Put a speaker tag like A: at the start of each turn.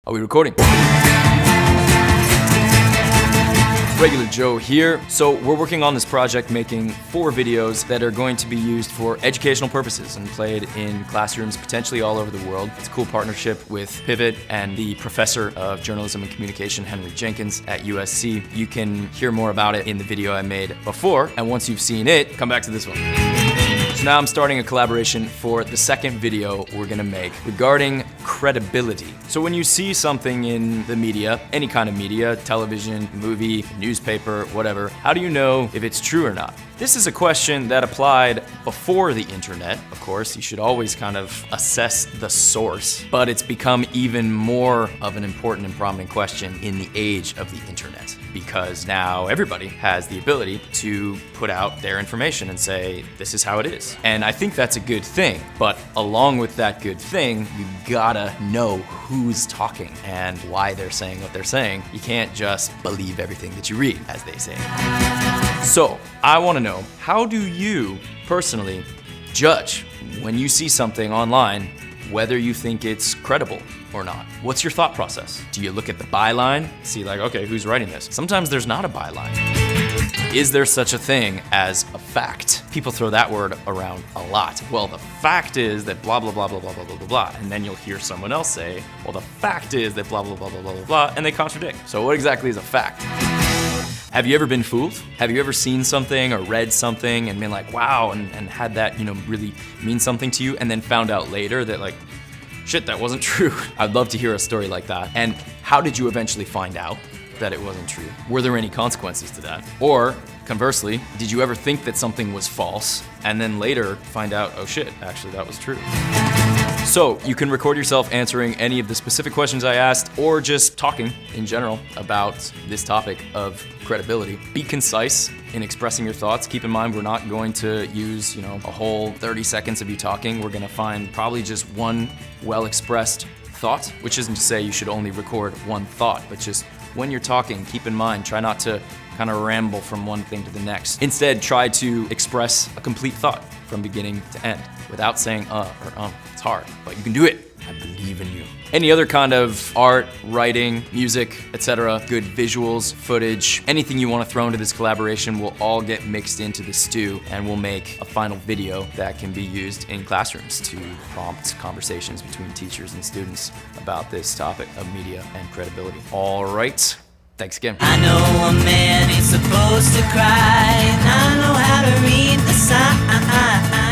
A: Are we recording? Regular Joe here. So we're working on this project making 4 videos that are going to be used for educational purposes and played in classrooms potentially all over the world. It's a cool partnership with Pivot and the professor of journalism and communication, Henry Jenkins at USC. You can hear more about it in the video I made before, and once you've seen it, come back to this one. So now I'm starting a collaboration for the second video we're gonna make regarding credibility. So when you see something in the media, any kind of media, television, movie, newspaper, whatever, how do you know if it's true or not? This is a question that applied before the internet. Of course, you should always kind of assess the source, but it's become even more of an important and prominent question in the age of the internet, because now everybody has the ability to put out their information and say, this is how it is. And I think that's a good thing, but along with that good thing, you gotta know who's talking and why they're saying what they're saying. You can't just believe everything that you read, as they say. So, I wanna know, how do you personally judge when you see something online whether you think it's credible or not? What's your thought process? Do you look at the byline, see like, okay, who's writing this? Sometimes there's not a byline. Is there such a thing as a fact? People throw that word around a lot. Well, the fact is that blah, blah, blah, blah, blah, blah, blah, blah, blah. And then you'll hear someone else say, well, the fact is that blah, blah, blah, blah, blah, blah, blah, and they contradict. So what exactly is a fact? Have you ever been fooled? Have you ever seen something or read something and been like, wow, and had that, really mean something to you, and then found out later that like, shit, that wasn't true? I'd love to hear a story like that. And how did you eventually find out that it wasn't true? Were there any consequences to that? Or conversely, did you ever think that something was false and then later find out, oh shit, actually that was true? So you can record yourself answering any of the specific questions I asked, or just talking in general about this topic of credibility. Be concise in expressing your thoughts. Keep in mind, we're not going to use, a whole 30 seconds of you talking. We're gonna find probably just one well-expressed thought, which isn't to say you should only record one thought, but just when you're talking, keep in mind, try not to kind of ramble from one thing to the next. Instead, try to express a complete thought from beginning to end without saying or It's hard, but you can do it. I believe in you. Any other kind of art, writing, music, etc., good visuals, footage, anything you want to throw into this collaboration will all get mixed into the stew, and we'll make a final video that can be used in classrooms to prompt conversations between teachers and students about this topic of media and credibility. All right. Thanks again.
B: I know a man ain't supposed to cry, and I know how to read the signs.